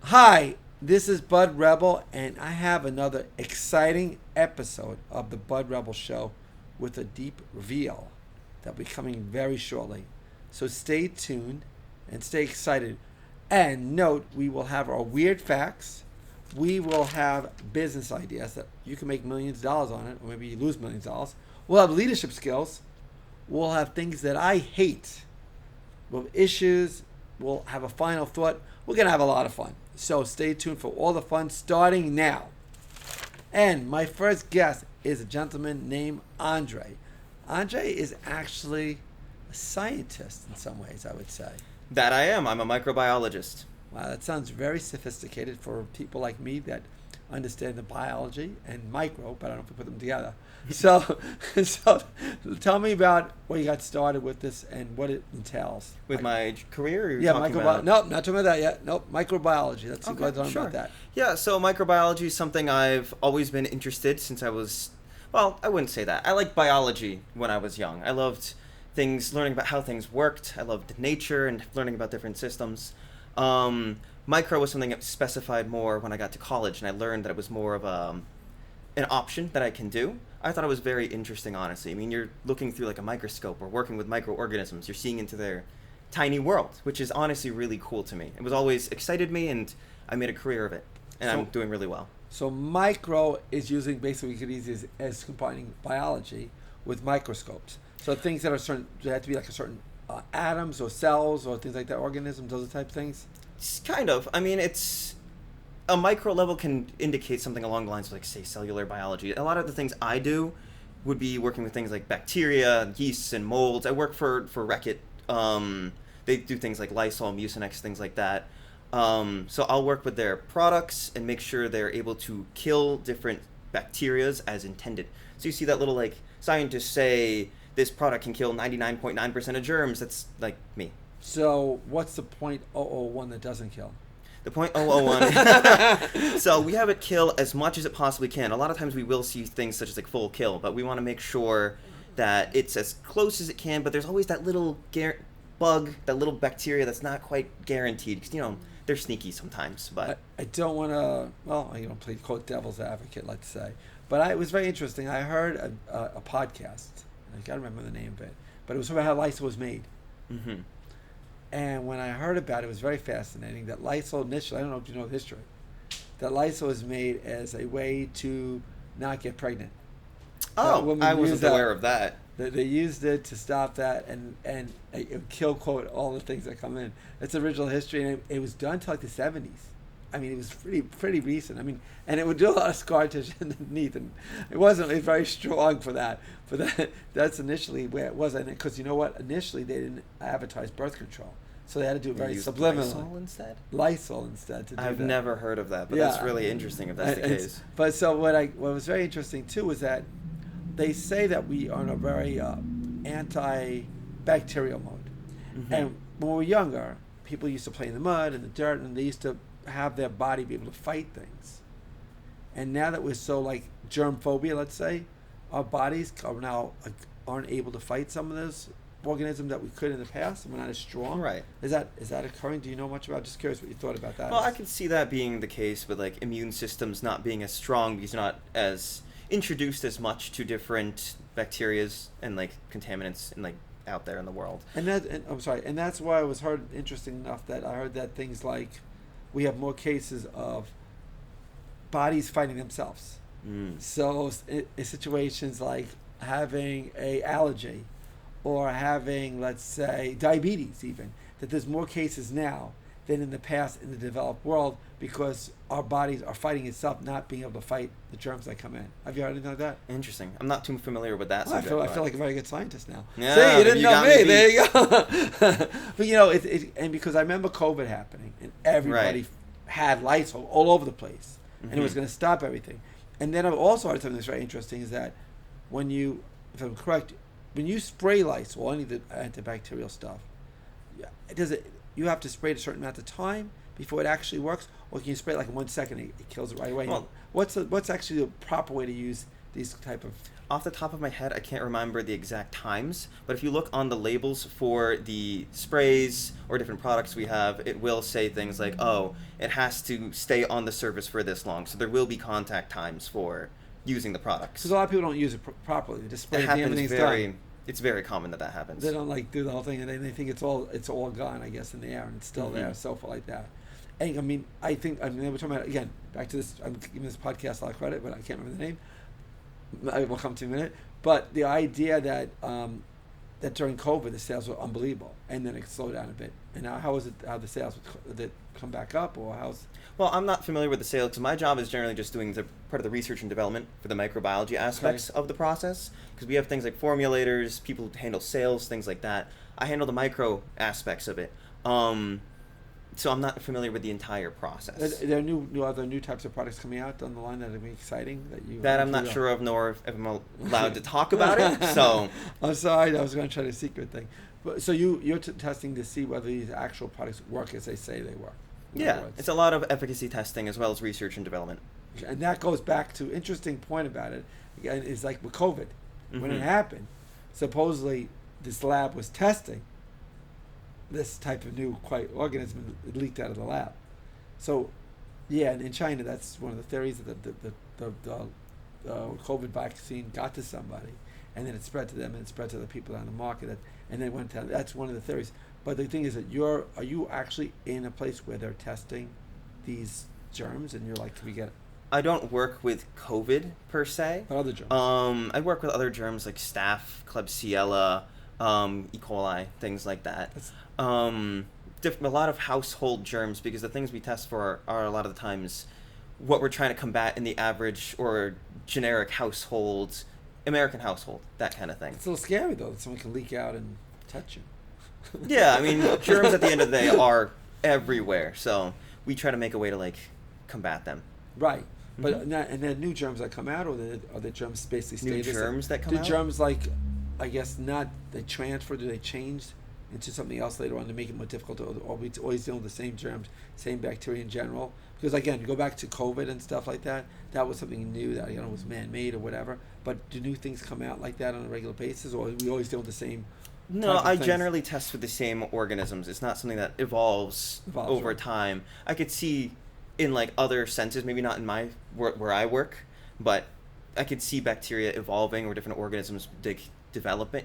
Hi, this is Bud Rebel, and I have another exciting episode of the Bud Rebel Show with a deep reveal that will be coming very shortly. So stay tuned and stay excited. And note, we will have our weird facts. We will have business ideas that you can make millions of dollars on it, or maybe you lose millions of dollars. We'll have leadership skills. We'll have things that I hate. We'll have issues. We'll have a final thought. We're going to have a lot of fun. So stay tuned for all the fun starting now. And my first guest is a gentleman named Andre. Andre is actually a scientist in some ways, I would say. That I am. I'm a microbiologist. Wow, that sounds very sophisticated for people like me that understand the biology and micro, but I don't know if we put them together. So tell me about where you got started with this and what it entails. With my career? Or yeah, microbiology. Nope, not talking about that yet. Nope, microbiology. Let's okay, go on sure. about that. Yeah, so microbiology is something I've always been interested since I was, well, I wouldn't say that. I liked biology when I was young. I loved learning about how things worked. I loved nature and learning about different systems. Micro was something that specified more when I got to college, and I learned that it was more of an option that I can do. I thought it was very interesting, honestly. I mean, you're looking through like a microscope or working with microorganisms. You're seeing into their tiny world, which is honestly really cool to me. It was always excited me, and I made a career of it, and I'm doing really well. So micro is using basically we could use as combining biology with microscopes. So things that are certain, they have to be like a certain atoms or cells or things like that, organisms, those type of things. It's kind of. I mean, it's a micro level can indicate something along the lines of, like, say, cellular biology. A lot of the things I do would be working with things like bacteria, yeasts, and molds. I work for Reckitt. They do things like Lysol, Mucinex, things like that. So I'll work with their products and make sure they're able to kill different bacterias as intended. So you see that little, like, scientists say this product can kill 99.9% of germs. That's, like, me. So what's the 0.001 that doesn't kill? The 0.001. So we have it kill as much as it possibly can. A lot of times we will see things such as like full kill, but we want to make sure that it's as close as it can, but there's always that little bug, that little bacteria that's not quite guaranteed, because, you know, they're sneaky sometimes. But I don't want to, well, I don't play quote devil's advocate, let's say. But it was very interesting. I heard a podcast. I can't remember the name of it, but it was about how Lysol was made. Mm-hmm. And when I heard about it, it was very fascinating that Lysol initially, I don't know if you know the history, that Lysol was made as a way to not get pregnant. Oh, I wasn't aware of that. They used it to stop that and it kill, quote, all the things that come in. It's original history, and it was done until like the 70s. I mean, it was pretty recent. I mean, and it would do a lot of scar tissue underneath, and it wasn't very strong for that. But that's initially where it was. And because you know what? Initially, they didn't advertise birth control, so they had to do it very subliminally. Lysol instead? Lysol instead to do I've that. never heard of that, but that's really interesting if that's the case. But so what was very interesting too was that they say that we are in a very anti-bacterial mode. Mm-hmm. And when we were younger, people used to play in the mud and the dirt, and they used to have their body be able to fight things. And now that we're so like germ phobia, let's say, our bodies are now aren't able to fight some of those organisms that we could in the past, and we're not as strong. Right. Is that occurring? Do you know much about? Just curious what you thought about that. Well, I can see that being the case with like immune systems not being as strong because you're not as introduced as much to different bacterias and like contaminants and like out there in the world. And that's why it was interesting enough that I heard that things like we have more cases of bodies fighting themselves. So in situations like having a allergy or having, let's say, diabetes even, that there's more cases now than in the past in the developed world because our bodies are fighting itself, not being able to fight the germs that come in. Have you heard anything like that? Interesting. I'm not too familiar with that well, subject. I feel like a very good scientist now. Yeah, see, you didn't know me. There you go. But you know, and because I remember COVID happening and everybody had Lysol all over the place, and it was going to stop everything. And then I've also heard something that's very interesting is that when you, if I'm correct, when you spray Lysol, any of the antibacterial stuff, you have to spray it a certain amount of time before it actually works, or can you spray it like in 1 second, it kills it right away? Well, what's actually the proper way to use these type of Off the top of my head, I can't remember the exact times, but if you look on the labels for the sprays or different products we have, it will say things like, oh, it has to stay on the surface for this long, so there will be contact times for using the products. Because a lot of people don't use it properly. They just spray It it and happens everything's very, done. it's very common that happens. They don't like do the whole thing, and they think it's all gone, I guess, in the air, and it's still there, so forth like that. And I mean, we're talking about, again, back to this. I'm giving this podcast a lot of credit, but I can't remember the name. I will come to in a minute. But the idea that that during COVID the sales were unbelievable, and then it slowed down a bit. And now, how is it? How the sales did it come back up, or how's? Well, I'm not familiar with the sales, because my job is generally just doing the part of the research and development for the microbiology aspects of the process. Because we have things like formulators, people who handle sales, things like that. I handle the micro aspects of it. So I'm not familiar with the entire process. Are there other new types of products coming out down the line that are be exciting that you? That I'm not sure of, nor if I'm allowed to talk about it. So I'm sorry, I was going to try the secret thing. But so you're testing to see whether these actual products work as they say they work. Yeah, it's a lot of efficacy testing as well as research and development. And that goes back to interesting point about it. Again, is like with COVID, when it happened, supposedly this lab was testing this type of new organism leaked out of the lab. So, yeah, and in China, that's one of the theories that the COVID vaccine got to somebody, and then it spread to them, and it spread to the people on the market, and then went to. That's one of the theories. But the thing is that are you actually in a place where they're testing these germs, and you're like, we get. I don't work with COVID per se. But other germs. I work with other germs like Staph, Klebsiella, E. coli, things like that. A lot of household germs, because the things we test for are a lot of the times what we're trying to combat in the average or generic household, American household, that kind of thing. It's a little scary though that someone can leak out and touch you. Yeah, I mean, germs at the end of the day are everywhere, so we try to make a way to combat them. Right. But and then new germs that come out, or are the germs basically stay new the same? Germs that come out? Do germs I guess not, they transfer, do they change into something else later on to make it more difficult, or we always dealing with the same germs, same bacteria in general? Because again, you go back to COVID and stuff like that, that was something new that was man-made or whatever. But do new things come out like that on a regular basis, or are we always dealing with the same? No, I generally test with the same organisms. It's not something that evolves over time. I could see in other senses, maybe not in my where I work, but I could see bacteria evolving or different organisms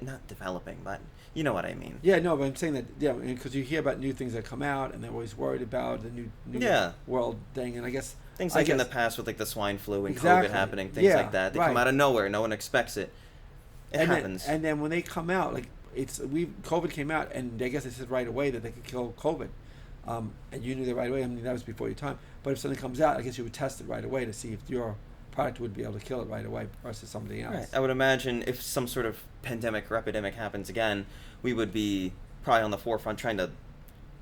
not developing, but you know what I mean. Yeah, no, but I'm saying that, yeah, because you hear about new things that come out, and they're always worried about the new world thing, and I guess things in the past with the swine flu and exactly. COVID happening, things like that. They come out of nowhere, no one expects it. It happens. And then when they come out, COVID came out, and I guess they said right away that they could kill COVID, and you knew that right away. I mean, that was before your time. But if something comes out, I guess you would test it right away to see if your product would be able to kill it right away versus something else. Right. I would imagine if some sort of pandemic or epidemic happens again, we would be probably on the forefront trying to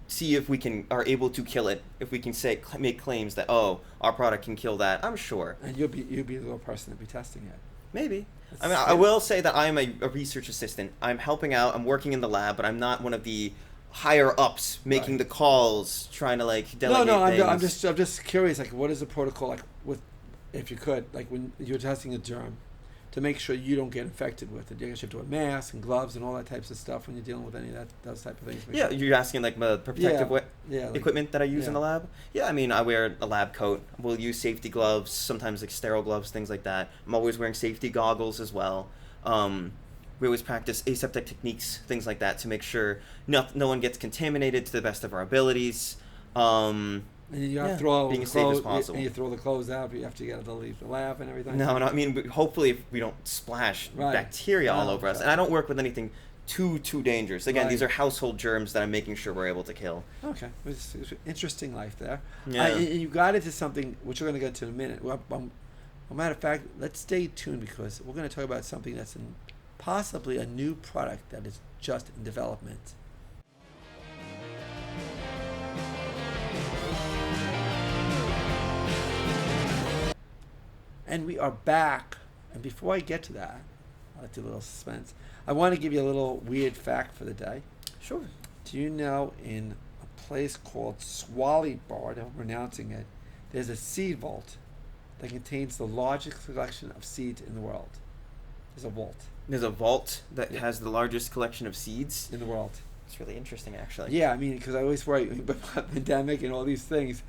see if we are able to kill it. If we can make claims that our product can kill that, I'm sure. And you'd be the little person to be testing it. Maybe. I will say that I am a research assistant. I'm helping out. I'm working in the lab, but I'm not one of the higher ups making the calls, trying to delegate things. I'm just curious. What is the protocol with, if you could, when you're testing a germ, to make sure you don't get infected with it? You have to wear masks and gloves and all that types of stuff when you're dealing with any of those type of things. Yeah, you're asking the protective equipment that I use in the lab. Yeah, I mean, I wear a lab coat. We'll use safety gloves, sometimes sterile gloves, things like that. I'm always wearing safety goggles as well. We always practice aseptic techniques, things like that, to make sure no one gets contaminated to the best of our abilities. And you have to throw being as safe as possible. And you throw the clothes out, but you have to get to leave the lab and everything. No, I mean, hopefully we don't splash bacteria all over us. And I don't work with anything too dangerous. Again, these are household germs that I'm making sure we're able to kill. Okay. It's interesting life there. Yeah. You got into something, which we're going to get to in a minute. Well, matter of fact, let's stay tuned, because we're going to talk about something that's possibly a new product that is just in development. And we are back. And before I get to that, I like to do a little suspense. I want to give you a little weird fact for the day. Sure. Do you know in a place called Svalbard, I'm pronouncing it, there's a seed vault that contains the largest collection of seeds in the world? There's a vault There's a vault that has the largest collection of seeds. in the world. It's really interesting, actually. Yeah, I mean, because I always worry about pandemic and all these things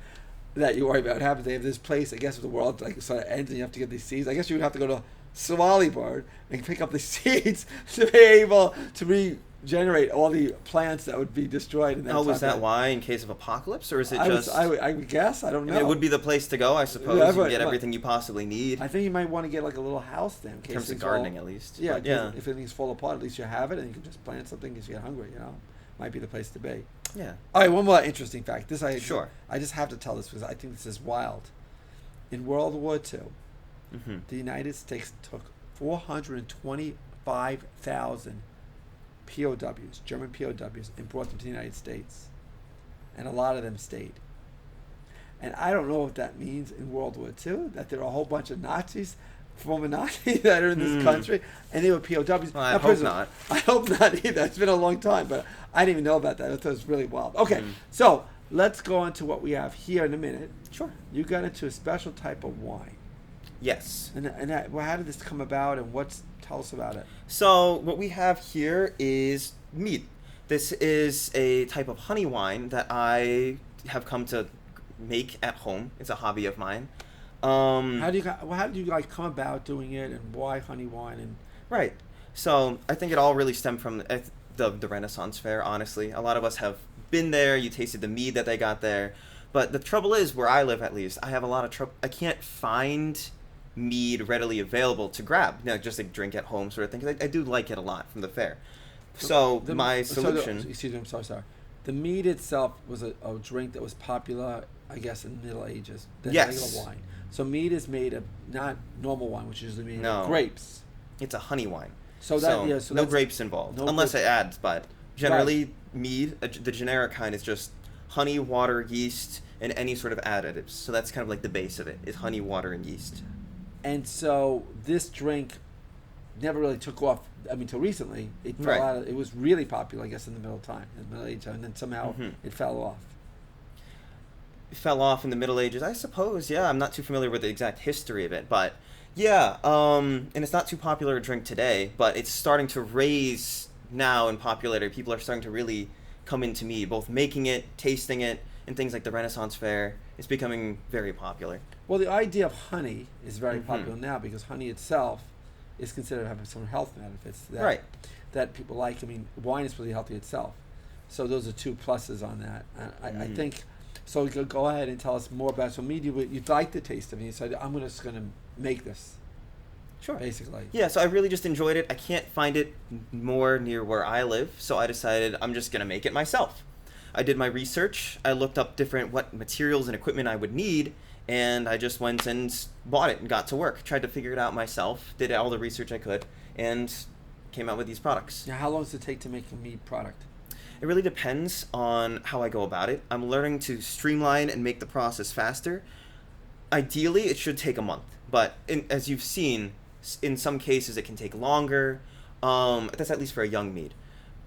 that you worry about happens. They have this place, I guess, if the world like sort of ends and you have to get these seeds. I guess you would have to go to Svalbard and pick up the seeds to be able to regenerate all the plants that would be destroyed. In that Oh, was time. that why, in case of apocalypse, or is it I just? would guess. I don't know. I mean, it would be the place to go, I suppose. Yeah, You but- can get but- everything you possibly need. I think you might want to get like a little house then, in In case terms of things all- gardening, at least. Yeah, But, yeah. if anything's fall apart, at least you have it, and you can just plant something if you get hungry. You know, might be the place to be. Yeah. All right, one more interesting fact. Sure. I just have to tell this because I think this is wild. In World War II, Mm-hmm. the United States took 425,000 POWs, German POWs, and brought them to the United States, and a lot of them stayed. And I don't know what that means in World War II, that there are a whole bunch of Nazis, former Nazis that are in this country, and they were POWs. Well, I Now, hope prisoners. not. I hope not either. It's been a long time, but I didn't even know about that. I thought it was really wild. Okay, so let's go on to what we have here in a minute. Sure. You got into a special type of wine. Yes. And well, how did this come about, and tell us about it? So what we have here is mead. This is a type of honey wine that I have come to make at home. It's a hobby of mine. How did you like come about doing it, and why honey wine? And Right. So I think it all really stemmed from the Renaissance Fair, honestly. A lot of us have been there. You tasted the mead that they got there. But the trouble is, where I live at least, I have a lot of trouble. I can't find mead readily available to grab, just like drink at home sort of thing. 'Cause I do like it a lot from the fair. So my solution... excuse me, I'm sorry. The mead itself was a drink that was popular, I guess, in the Middle Ages. Than Yes. regular wine. So mead is made of not normal wine, which is usually made No. of grapes. It's a honey wine. So So no that's- grapes involved, no unless grapes. it adds. But generally, mead, the generic kind, is just honey, water, yeast, and any sort of additives. So that's kind of like the base of it, is honey, water, and yeast. And so this drink never really took off. I mean, till recently, it fell Right. out. It was really popular, I guess, in the Middle Age, and then somehow Mhm. it fell off. It fell off in the Middle Ages, I suppose. Yeah, I'm not too familiar with the exact history of it, but yeah, and it's not too popular a drink today, but it's starting to raise now in popularity. People are starting to really come into mead, both making it, tasting it, and things like the Renaissance Fair. It's becoming very popular. Well, the idea of honey is very Mhm. popular now because honey itself is considered to have some health benefits Right. that people like. I mean, wine is really healthy itself. So those are two pluses on that. I think, so go ahead and tell us more about it. So mead, you'd like the taste of it. You said, I'm just going to make this, Sure. basically. Yeah, so I really just enjoyed it. I can't find it more near where I live, so I decided I'm just going to make it myself. I did my research. I looked up what materials and equipment I would need, and I just went and bought it and got to work. Tried to figure it out myself, did all the research I could, and came out with these products. Now, how long does it take to make a mead product? It really depends on how I go about it. I'm learning to streamline and make the process faster. Ideally, it should take a month, but as you've seen, in some cases it can take longer. That's at least for a young mead.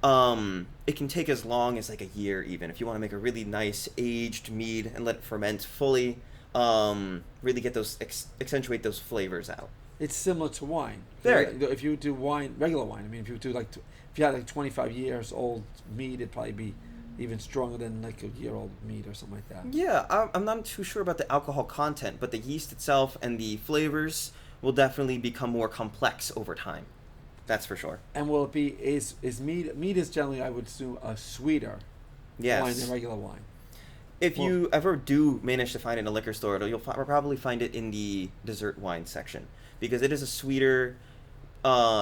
It can take as long as like a year even if you want to make a really nice aged mead and let it ferment fully. Really get those accentuate those flavors out. It's similar to wine. Very. If you do wine, regular wine, I mean, if you do if you had like 25 years old mead, it'd probably be even stronger than like a year old mead or something like that. Yeah, I'm not too sure about the alcohol content, but the yeast itself and the flavors will definitely become more complex over time. That's for sure. And will it be is mead is generally, I would assume, a sweeter Yes. wine than regular wine. If you ever do manage to find it in a liquor store, you'll probably find it in the dessert wine section because it is a sweeter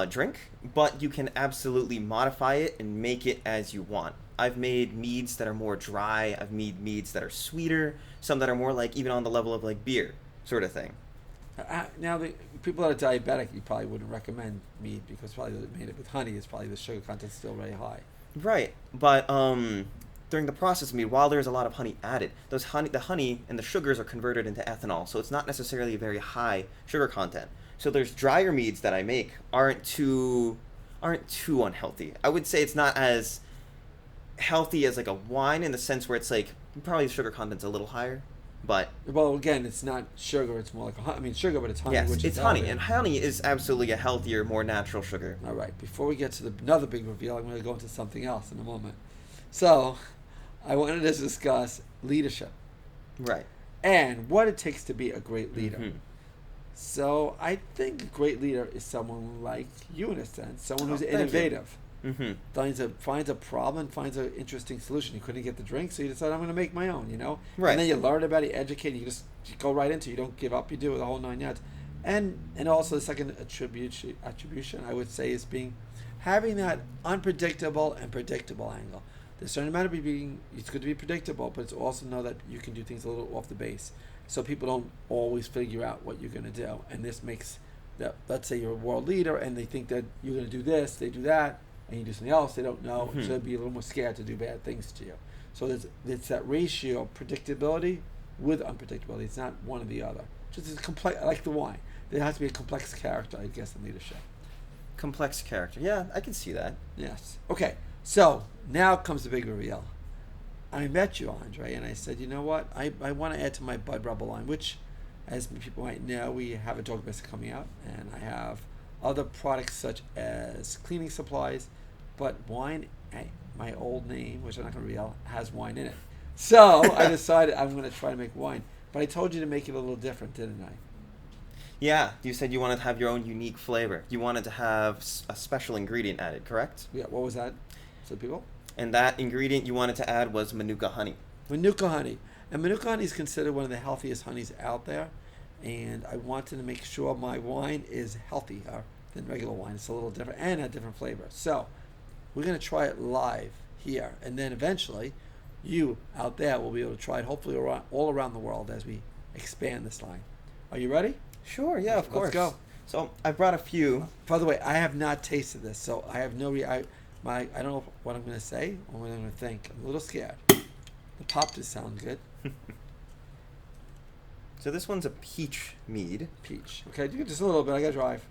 drink, but you can absolutely modify it and make it as you want. I've made meads that are more dry. I've made meads that are sweeter. Some that are more like even on the level of like beer sort of thing. Now, the people that are diabetic, you probably wouldn't recommend mead because probably they made it with honey. It's probably the sugar content's still very high. Right, but during the process of mead, while there's a lot of honey added, the honey and the sugars are converted into ethanol, so it's not necessarily a very high sugar content. So there's drier meads that I make aren't too unhealthy. I would say it's not as healthy as like a wine in the sense where it's like probably the sugar content's a little higher, But Well, again, it's not sugar. It's more like sugar, but it's honey. yes, Which it's is honey, elevated. and honey is absolutely a healthier, more natural sugar. All right. Before we get to another big reveal, I'm going to go into something else in a moment. So, I wanted to discuss leadership Right. and what it takes to be a great leader. Mhm. So, I think a great leader is someone like you, in a sense, someone who's Oh, thank you. innovative. Mhm. Finds a problem, finds an interesting solution. You couldn't get the drink, so you decide I'm going to make my own. Right. And then you learn about it, educate. You just go right into it. You don't give up. You do it the whole 9 yards. And also the second attribution I would say is having that unpredictable and predictable angle. There's a certain amount of it's good to be predictable, but it's also know that you can do things a little off the base, so people don't always figure out what you're going to do. And this makes that, let's say you're a world leader and they think that you're going to do this, they do that, and you do something else, they don't know, so they'd be a little more scared to do bad things to you. So it's that ratio of predictability with unpredictability. It's not one or the other. Just complex, like the wine. There has to be a complex character, I guess, in leadership. Complex character. Yeah, I can see that. Yes. Okay. So now comes the big reveal. I met you, Andre, and I said, you know what? I want to add to my Bud Rebel line, which, as people might know, we have a dog biscuit coming out, and I have other products such as cleaning supplies, but wine, my old name, which I'm not going to reveal, has wine in it. So I decided I'm going to try to make wine. But I told you to make it a little different, didn't I? Yeah, you said you wanted to have your own unique flavor. You wanted to have a special ingredient added, correct? Yeah. What was that? So people? And that ingredient you wanted to add was Manuka honey. Manuka honey. And Manuka honey is considered one of the healthiest honeys out there. And I wanted to make sure my wine is healthier than regular wine. It's a little different and a different flavor. So we're going to try it live here. And then eventually you out there will be able to try it hopefully all around the world as we expand this line. Are you ready? Sure, yeah, of course. Let's go. So I brought a few. By the way, I have not tasted this, so I have no I don't know what I'm going to say or what I'm going to think. I'm a little scared. The pop just sounds good. So this one's a peach mead. Peach. Okay, do just a little bit. I got to drive.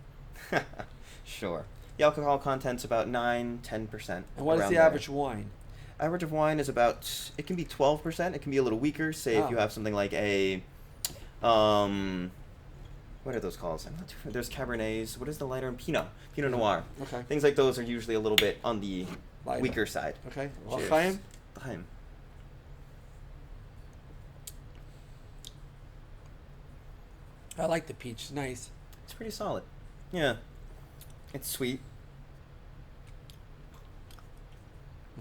Sure. The alcohol content's about 9-10%. And what is the average wine? Average of wine is about, it can be 12%. It can be a little weaker. Say if you have something like a, what are those called? I'm not too sure. There's Cabernets. What is the lighter? Pinot Noir. Okay. Things like those are usually a little bit on the Lighter. weaker side. Okay. Cheers. L'chaim? L'chaim. I like the peach. It's nice. It's pretty solid. Yeah. It's sweet.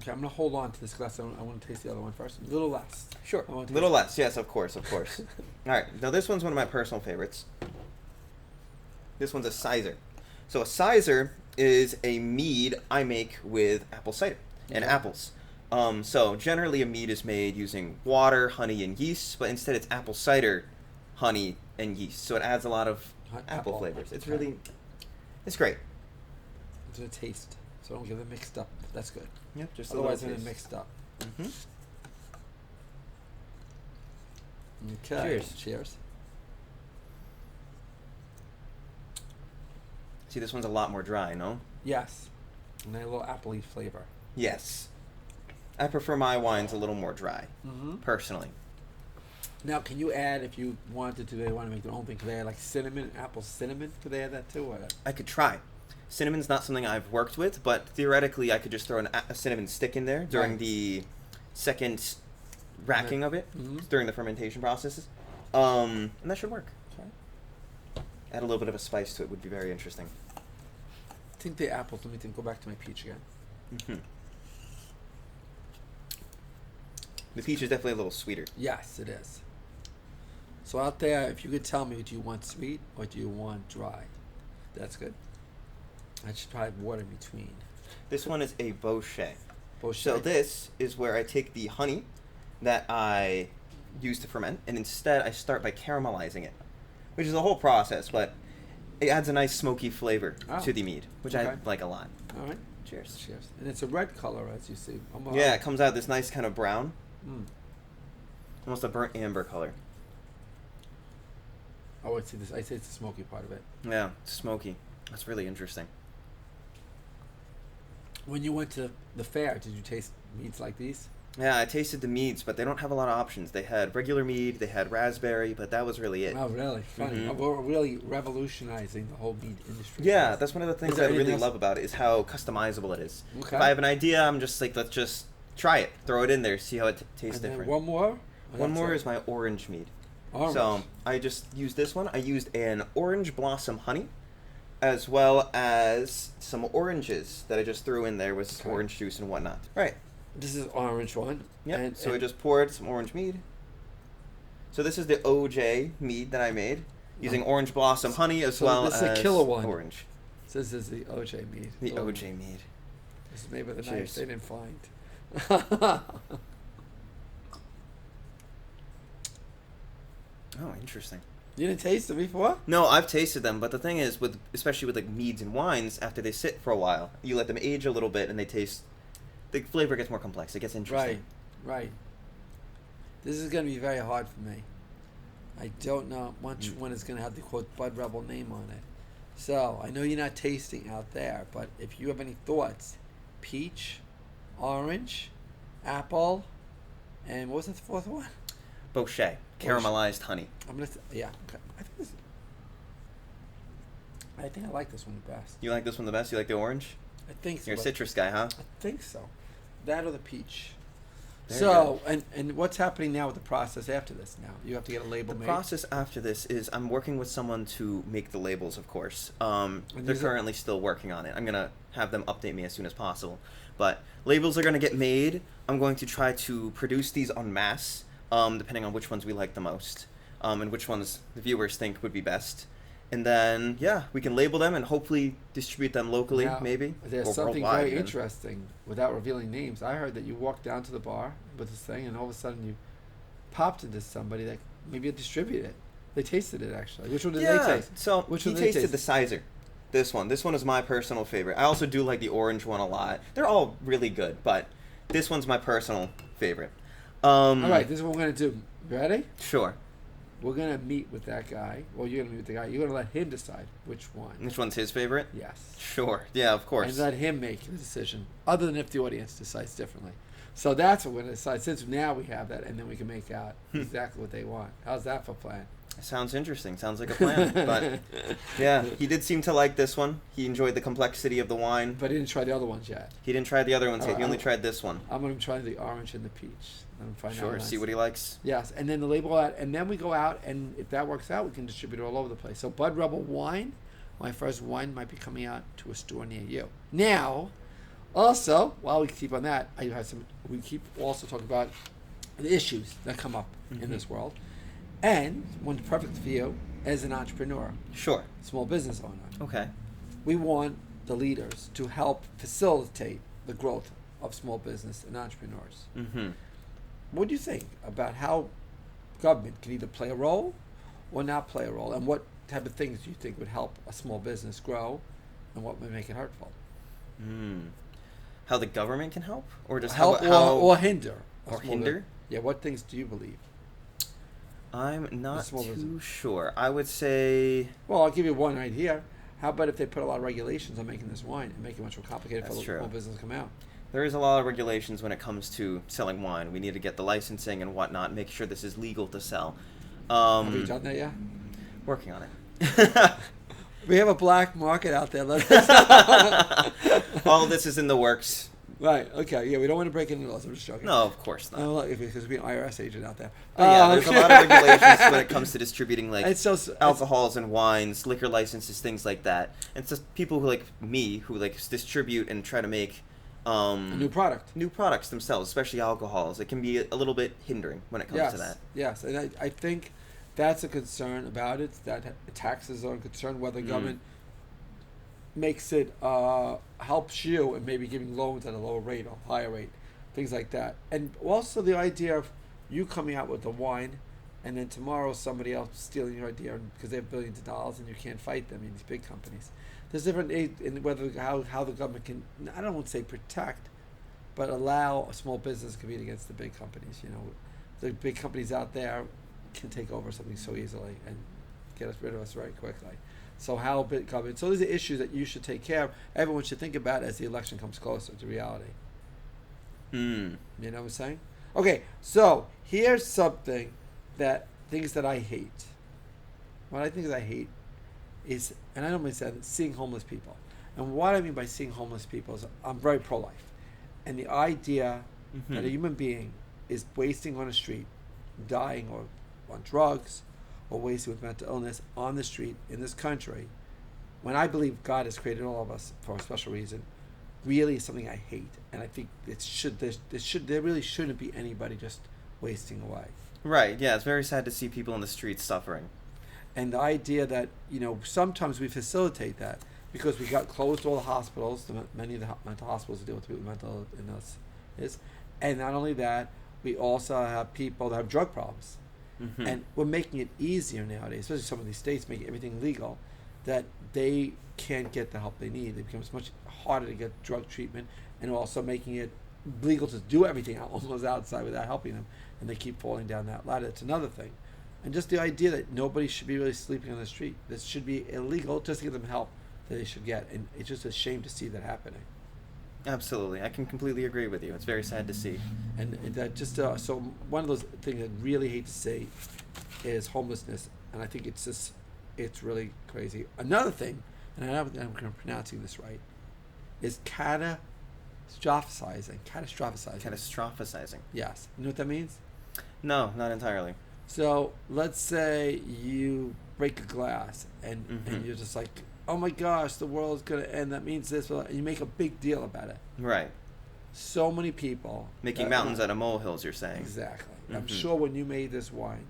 Okay, I'm going to hold on to this glass. I want to taste the other one first. A little less. Sure. I want to Little taste less. Yes, of course, of course. All right. Now this one's one of my personal favorites. This one's a Sizer. So a Sizer is a mead I make with apple cider and Okay. apples. So generally a mead is made using water, honey, and yeast, but instead it's apple cider, honey, and yeast. So it adds a lot of apple flavors. It's Okay. really, it's great. It's a taste. So don't get them mixed up. That's good. Yep, just Otherwise, a they're little taste. mixed up. Hmm. Okay. Cheers. Cheers. See, this one's a lot more dry, no? Yes. And a little appley flavor. Yes. I prefer my wines a little more dry, Mm-hmm. personally. Now, can you add, if you wanted to, they want to make their own thing, could they add like cinnamon, apple cinnamon? Could they add that too? Or? I could try. Cinnamon's not something I've worked with, but theoretically I could just throw a cinnamon stick in there during Right. the second racking of it, Mhm. during the fermentation processes. And that should work. Okay. Add a little bit of a spice to it would be very interesting. I think the apples, let me think, go back to my peach again. Hmm. The peach is definitely a little sweeter. Yes, it is. So out there, if you could tell me, do you want sweet or do you want dry? That's good. I should probably have water in between. This one is a Bochet. Both So sides. this is where I take the honey that I use to ferment, and instead I start by caramelizing it, which is a whole process, but it adds a nice smoky flavor to the mead, which I Okay. like a lot. All right. Cheers. Cheers. And it's a red color, as you see. Yeah, it comes out this nice kind of brown, Mm. almost a burnt amber color. Oh, I see this. I see it's the smoky part of it. Yeah, it's smoky. That's really interesting. When you went to the fair, did you taste meats like these? Yeah, I tasted the meads, but they don't have a lot of options. They had regular mead, they had raspberry, but that was really it. Oh, really? Funny. Mhm. We're really revolutionizing the whole meat industry. Yeah, that's one of the things Is there I really anything else? love about it is how customizable it is. Okay. If I have an idea, I'm just like, let's just try it, throw it in there, see how it tastes And then different. one more? One more is my orange mead. Orange. So I just used this one. I used an orange blossom honey, as well as some oranges that I just threw in there with Okay. orange juice and whatnot. Right. This is orange one. Yep. So I just poured some orange mead. So this is the OJ mead that I made using orange blossom honey as So well this is a as killer one. orange. So this is the OJ mead. The Oh, OJ mead. This is made with a knife Cheers. they didn't find. Oh, interesting. You didn't taste it before? No, I've tasted them, but the thing is, with especially with like meads and wines, after they sit for a while, you let them age a little bit, and they taste. The flavor gets more complex. It gets interesting. Right. This is going to be very hard for me. I don't know much when it's going to have the quote Bud Rebel name on it. So I know you're not tasting out there, but if you have any thoughts, peach, orange, apple, and what was the fourth one? Bochet, caramelized honey. I'm gonna yeah. Okay. I think I like this one the best. You like this one the best? You like the orange? I think so. You're a citrus guy, huh? I think so. That or the peach. There So, and what's happening now with the process after this now? You have to get a label The made? process after this is I'm working with someone to make the labels, of course. They're these are- currently still working on it. I'm going to have them update me as soon as possible. But labels are going to get made. I'm going to try to produce these en masse, depending on which ones we like the most, and which ones the viewers think would be best. And then, yeah, we can label them and hopefully distribute them locally, Now, maybe. There's or something worldwide very even. interesting, without revealing names. I heard that you walked down to the bar with this thing, and all of a sudden you popped into somebody that maybe distributed it. They tasted it, actually. Which one did they taste? So Which he one did they tasted taste? the Sizer. This one. This one is my personal favorite. I also do like the orange one a lot. They're all really good, but this one's my personal favorite. All right, this is what we're going to do. You ready? Sure. We're going to meet with that guy. Well, you're going to meet with the guy. You're going to let him decide which one. Which one's his favorite? Yes. Sure. Yeah, of course. And let him make the decision, other than if the audience decides differently. So that's what we're going to decide. Since now we have that, and then we can make out exactly what they want. How's that for plan? Sounds interesting. Sounds like a plan. But yeah, he did seem to like this one. He enjoyed the complexity of the wine. But he didn't try the other ones yet. He didn't try the other ones yet. He only I'm- tried this one. I'm going to try the orange and the peach. Let him find out. Sure. See what he likes. Yes, and then the label out, and then we go out, and if that works out, we can distribute it all over the place. So Bud Rebel wine, my first wine might be coming out to a store near you. Now, also, while we keep on that, I have some. We keep also talking about the issues that come up in this world, and one's perfect for you as an entrepreneur, Sure. small business owner. Okay. We want the leaders to help facilitate the growth of small business and entrepreneurs. Mm-hmm. What do you think about how government can either play a role or not play a role, and what type of things do you think would help a small business grow, and what would make it hurtful? How the government can help, or just Help how or hinder? a or small hinder? bus- Yeah, what things do you believe? I'm not small too business. sure. I would say Well, I'll give you one right here. How about if they put a lot of regulations on making this wine and make it much more complicated for That's the true. small business to come out? there is a lot of regulations when it comes to selling wine. We need to get the licensing and whatnot, make sure this is legal to sell. Have you done that yet? Working on it. We have a black market out there. All of this is in the works. Right. Okay. Yeah, we don't want to break any laws. I'm just joking. No, of course not. Because we're an IRS agent out there. But yeah, there's a lot of regulations when it comes to distributing like It's so alcohols and wines, liquor licenses, things like that. And it's just people who like me who like distribute and try to make a new product. new products themselves, especially alcohols. It can be a little bit hindering when it comes to that. Yes, and I think that's a concern about it. That taxes are a concern. Whether government makes it helps you and maybe giving loans at a lower rate or higher rate, things like that. And also the idea of you coming out with the wine, and then tomorrow somebody else stealing your idea because they have billions of dollars and you can't fight them in these big companies. There's different in whether how the government can, I don't want to say protect, but allow a small business to compete against the big companies. You know, the big companies out there can take over something so easily and get us rid of us very quickly. So how big government? So these are issues that you should take care of. Everyone should think about as the election comes closer to reality. Hmm. You know what I'm saying? Okay, so here's something things that I hate. What I think is I hate is, and I don't mean that, seeing homeless people. And what I mean by seeing homeless people is I'm very pro-life. And the idea that a Mm-hmm. human being is wasting on a street, dying or on drugs, or wasting with mental illness on the street in this country, when I believe God has created all of us for a special reason, really is something I hate. And I think there really shouldn't be anybody just wasting away. Right. Yeah. It's very sad to see people in the streets suffering. And the idea that sometimes we facilitate that because we got closed all the hospitals. Many of the mental hospitals deal with people with mental illness is, and not only that, we also have people that have drug problems, Mm-hmm. and we're making it easier nowadays, especially some of these states making everything legal, that they can't get the help they need. It becomes much harder to get drug treatment, and also making it legal to do everything almost outside without helping them, and they keep falling down that ladder. It's another thing. And just the idea that nobody should be really sleeping on the street. This should be illegal just to give them help that they should get. And it's just a shame to see that happening. Absolutely. I can completely agree with you. It's very sad to see. And that just, so one of those things I really hate to say is homelessness. And I think it's really crazy. Another thing, and I don't think I'm pronouncing this right, is catastrophizing. Catastrophizing. Yes. You know what that means? No, not entirely. So let's say you break a glass and Mm-hmm. you're just like, oh my gosh, the world's going to end. That means this. And you make a big deal about it. Right. So many people. Making mountains out of molehills, you're saying. Exactly. Mm-hmm. I'm sure when you made this wine,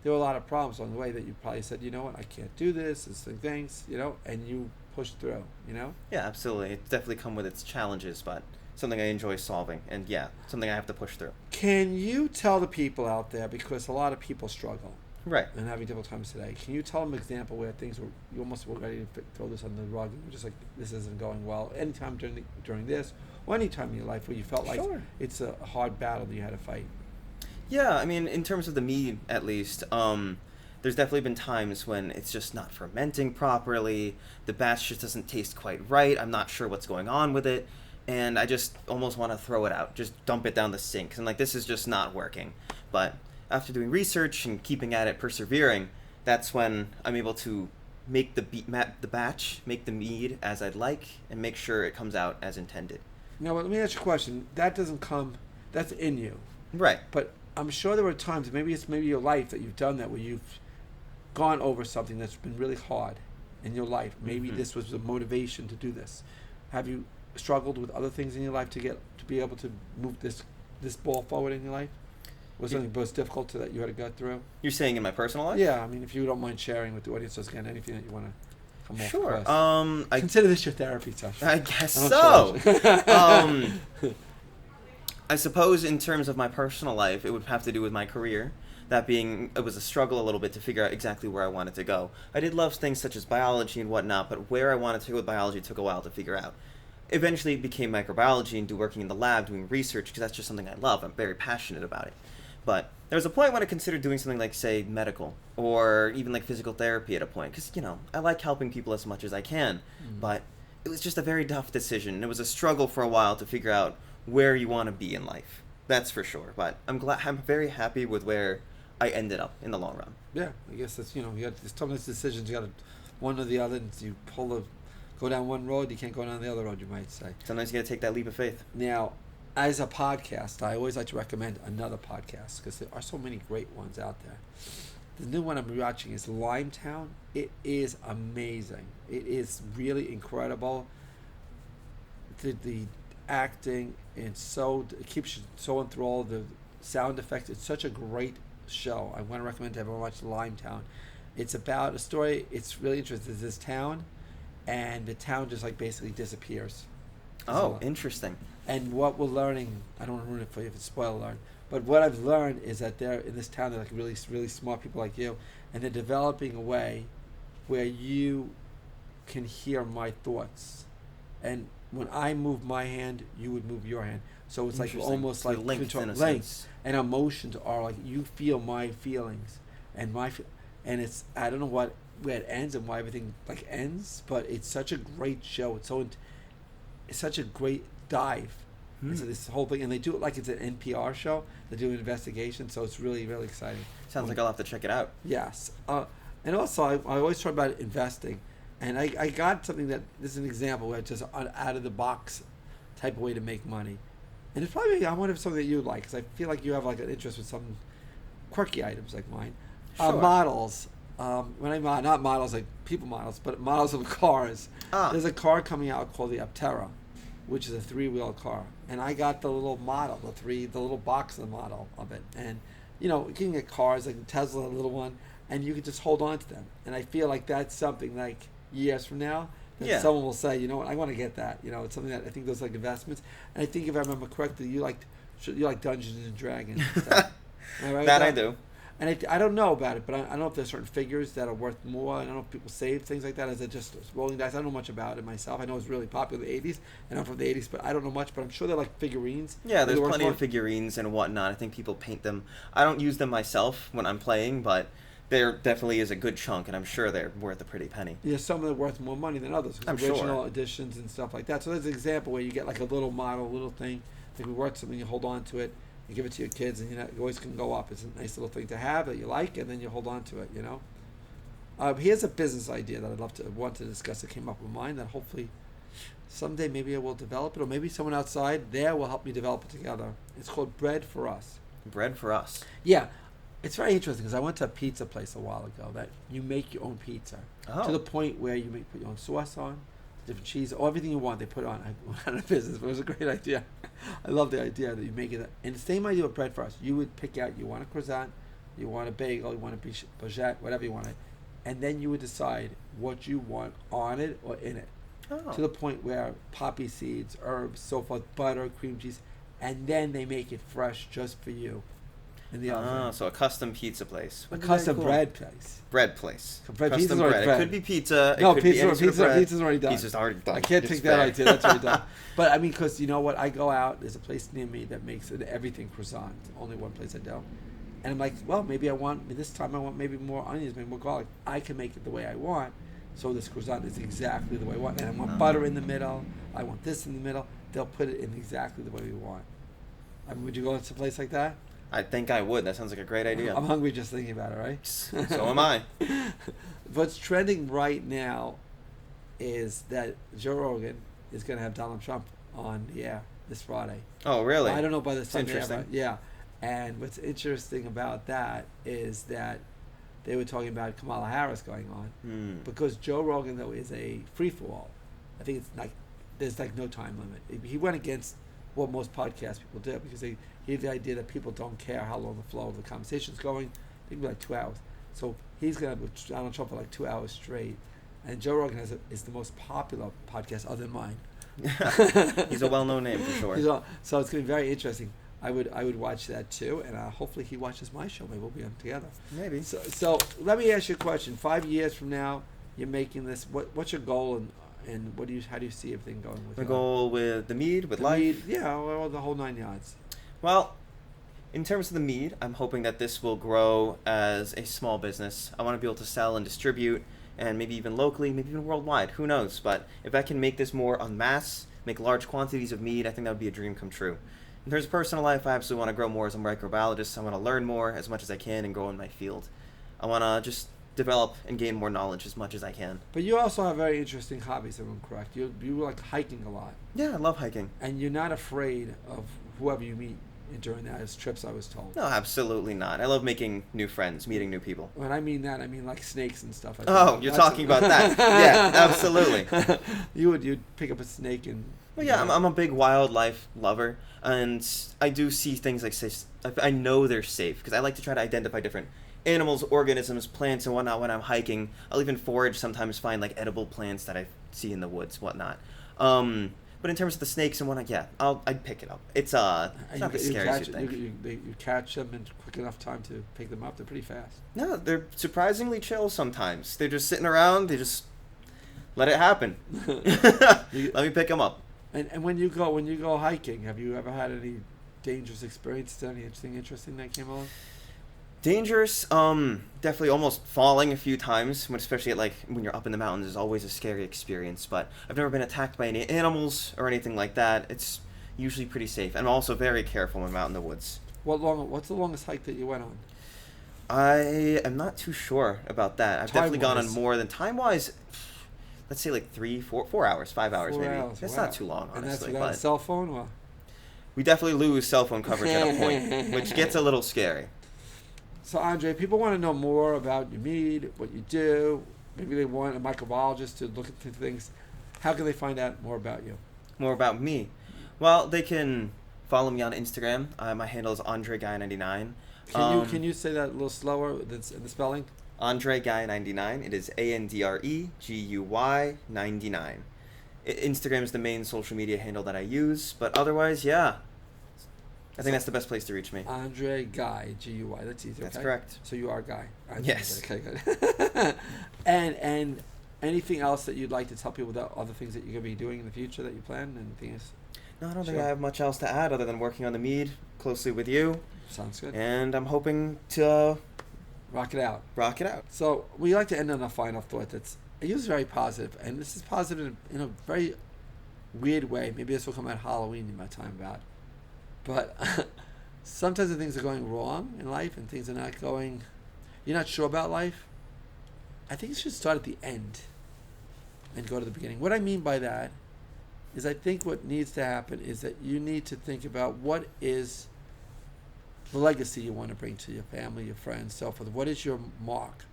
there were a lot of problems on the way that you probably said, you know what, I can't do this, things, and you pushed through, Yeah, absolutely. It's definitely come with its challenges, but something I enjoy solving. And yeah, something I have to push through. Can you tell the people out there, because a lot of people struggle Right. and having difficult times today, can you tell them an example where things were, you almost were ready to throw this on the rug and you're just like, this isn't going well, anytime during this, or any time in your life where you felt like Sure. it's a hard battle that you had to fight? Yeah, I mean, in terms of the mead, at least, there's definitely been times when it's just not fermenting properly, the batch just doesn't taste quite right, I'm not sure what's going on with it, and I just almost want to throw it out, just dump it down the sink, 'cause I'm like, this is just not working. But after doing research and keeping at it, persevering, that's when I'm able to make the batch, make the mead as I'd like, and make sure it comes out as intended. Now, let me ask you a question. That's in you. Right. But I'm sure there were times, maybe your life that you've done that, where you've gone over something that's been really hard in your life. Maybe Mhm. this was the motivation to do this. Have you struggled with other things in your life to be able to move this ball forward in your life? Was Yeah. something most difficult that you had to go through? You're saying in my personal life? Yeah, I mean, if you don't mind sharing with the audience, again, anything that you want to come off. Sure. Across. Consider this your therapy session. I guess I so. don't charge. I suppose in terms of my personal life, it would have to do with my career. That being, it was a struggle a little bit to figure out exactly where I wanted to go. I did love things such as biology and whatnot, but where I wanted to go with biology took a while to figure out. Eventually, it became microbiology and working in the lab, doing research, because that's just something I love. I'm very passionate about it. But there was a point when I considered doing something like, say, medical, or even like physical therapy at a point, because, I like helping people as much as I can, but it was just a very tough decision, and it was a struggle for a while to figure out where you want to be in life. That's for sure. But I'm very happy with where I ended up in the long run. Yeah, I guess that's, you got some of these decisions, you got to one or the other, and you go down one road, you can't go down the other road, you might say. Sometimes you got to take that leap of faith. Now, as a podcast, I always like to recommend another podcast because there are so many great ones out there. The new one I'm watching is Limetown. It is amazing. It is really incredible. The acting, and it keeps you so enthralled. The sound effects. It's such a great show. I want to recommend to everyone watch Limetown. It's about a story. It's really interesting. There's this town, and the town just basically disappears. Oh, interesting. And what we're learning, I don't want to ruin it for you if it's spoiler alert, but what I've learned is that they're in this town, they're really, really smart people like you, and they're developing a way where you can hear my thoughts. And when I move my hand, you would move your hand. So it's almost so like linked in a length. sense. And emotions are like, you feel my feelings, and and it's, I don't know where it ends and why everything ends, but it's such a great show. It's such a great dive And so this whole thing, and they do it like it's an NPR show. They do an investigation, so it's really, really exciting. Sounds like I'll have to check it out. Yes. And also, I always talk about investing. And I got something that, this is an example where it's just an out-of-the-box type of way to make money. And it's probably, I wonder if something that you like, because I feel like you have like an interest with some quirky items like mine. Sure. Models. Not models like people models, but models of cars. There's a car coming out called the Aptera, which is a 3-wheel car. And I got the little model, the little box of the model of it. And, you can get cars like Tesla, a little one, and you can just hold on to them. And I feel like that's something like years from now that someone will say, you know what, I want to get that. It's something that I think those like investments. And I think if I remember correctly, you like Dungeons and Dragons and stuff. Am I right with That I do. And I don't know about it, but I don't know if there's certain figures that are worth more. I don't know if people save things like that. Is it just rolling dice? I don't know much about it myself. I know it's really popular in the 80s, and I'm from the 80s, but I don't know much. But I'm sure they're like figurines. Yeah, there's plenty of figurines and whatnot. I think people paint them. I don't use them myself when I'm playing, but there definitely is a good chunk, and I'm sure they're worth a pretty penny. Yeah, some of them are worth more money than others. I'm original sure. editions and stuff like that. So there's an example where you get like a little model, little thing. If it worth something, you hold on to it. You give it to your kids, and it always can go up. It's a nice little thing to have that you like, and then you hold on to it. Here's a business idea that I'd want to discuss. That came up with mine that hopefully someday maybe I will develop it, or maybe someone outside there will help me develop it together. It's called Bread for Us. Bread for Us. Yeah, it's very interesting because I went to a pizza place a while ago that you make your own pizza to the point where you put your own sauce on, different cheese, or everything you want. They put on. I went out of business, but it was a great idea. I love the idea that you make it. And the same idea with Bread for Us. You would pick out, you want a croissant, you want a bagel, you want a baguette, whatever you want it. And then you would decide what you want on it or in it. To the point where poppy seeds, herbs, so forth, butter, cream cheese, and then they make it fresh just for you in the oven. So a custom pizza place. A custom bread place. Bread place. Pizza's bread. already bread. It could be pizza. No, it could be any sort of bread. Pizza's already done. Pizza's already done. I can't It's take that fair. idea. That's already done. But I mean, because you know what? I go out. There's a place near me that makes an everything croissant. Only one place I do. And I'm like, well, maybe this time I want maybe more onions, maybe more garlic. I can make it the way I want. So this croissant is exactly the way I want. And I want butter in the middle. I want this in the middle. They'll put it in exactly the way we want. I mean, would you go to a place like that? I think I would. That sounds like a great idea. I'm hungry just thinking about it, right? So am I. What's trending right now is that Joe Rogan is going to have Donald Trump on the air this Friday. Oh, really? I don't know by the time. Interesting. Yeah. And what's interesting about that is that they were talking about Kamala Harris going on because Joe Rogan, though, is a free-for-all. I think it's like there's like no time limit. He went against what most podcast people do because he had the idea that people don't care how long the flow of the conversation's going. It can be like 2 hours. So he's going to have Donald Trump for like 2 hours straight. And Joe Rogan is the most popular podcast other than mine. He's a well-known name for sure. So it's going to be very interesting. I would watch that too, and hopefully he watches my show. Maybe we'll be on together. Maybe. So let me ask you a question. 5 years from now, you're making this. What's your goal, and how do you see everything going? With My goal with the mead, with life? Mead, yeah, well, the whole 9 yards. Well, in terms of the mead, I'm hoping that this will grow as a small business. I want to be able to sell and distribute, and maybe even locally, maybe even worldwide. Who knows? But if I can make this more en masse, make large quantities of mead, I think that would be a dream come true. In terms of personal life, I absolutely want to grow more as a microbiologist. I want to learn more as much as I can and grow in my field. I want to just develop and gain more knowledge as much as I can. But you also have very interesting hobbies, if I'm correct. You like hiking a lot. Yeah, I love hiking. And you're not afraid of whoever you meet during those trips, I was told. No, absolutely not. I love making new friends, meeting new people. When I mean that, I mean like snakes and stuff. You're talking about that. Yeah, absolutely. You'd pick up a snake and... Well, yeah, I'm a big wildlife lover, and I do see things like I know they're safe because I like to try to identify different animals, organisms, plants, and whatnot when I'm hiking. I'll even forage, sometimes find like edible plants that I see in the woods, whatnot. But in terms of the snakes and whatnot, yeah, I'd pick it up. It's not as scary as you think. You catch them in quick enough time to pick them up. They're pretty fast. No, they're surprisingly chill sometimes. They're just sitting around. They just let it happen. Let me pick them up. And when you go hiking, have you ever had any dangerous experiences? Anything interesting that came along? Dangerous, definitely almost falling a few times, especially when you're up in the mountains is always a scary experience, but I've never been attacked by any animals or anything like that. It's usually pretty safe. And I'm also very careful when I'm out in the woods. What's the longest hike that you went on? I am not too sure about that. I've definitely gone on Time-wise. more than time-wise. Let's say like 4 hours, 5 hours 4 maybe. hours, That's wow. not too long, And that's honestly. without a But cell phone? Well, we definitely lose cell phone coverage at a point, which gets a little scary. so, Andre, people want to know more about your mead, what you do. Maybe they want a microbiologist to look into things. How can they find out more about you? More about me. Well, they can follow me on Instagram. My handle is AndreGuy99. Can you say that a little slower, the spelling? AndreGuy99. It is AndreGuy 99. Instagram is the main social media handle that I use, but otherwise, yeah. I think that's the best place to reach me. Andre Guy, Guy. That's easy. That's okay? correct. So you are Guy. Yes. Okay, good. and anything else that you'd like to tell people about other things that you're gonna be doing in the future that you plan? Anything else? No, I don't think Sure. I have much else to add other than working on the mead closely with you, Sounds good. and I'm hoping to Rock it out. rock it out. So we like to end on a final thought that's I use very positive, and this is positive in a very weird way. Maybe this will come at Halloween in my time about. But sometimes when things are going wrong in life and things are not going, you're not sure about life, I think you should start at the end and go to the beginning. What I mean by that is I think what needs to happen is that you need to think about what is the legacy you want to bring to your family, your friends, so forth. What is your mark?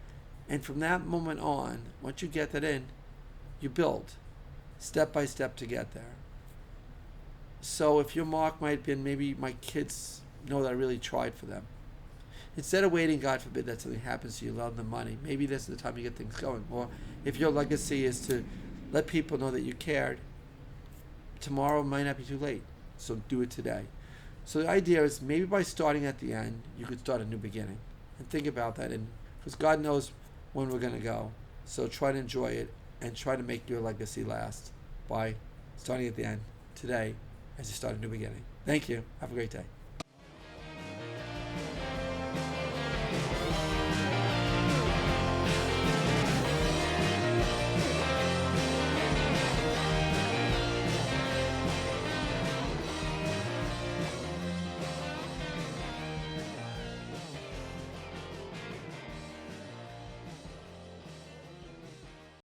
And from that moment on, once you get that in, you build step by step to get there. So if your mark might have been maybe my kids know that I really tried for them. Instead of waiting, God forbid, that something happens to you, love them money, maybe this is the time you get things going. Or if your legacy is to let people know that you cared, tomorrow might not be too late. So do it today. So the idea is maybe by starting at the end, you could start a new beginning. And think about that. And because God knows when we're going to go. So try to enjoy it and try to make your legacy last by starting at the end today as you start a new beginning. Thank you. Have a great day.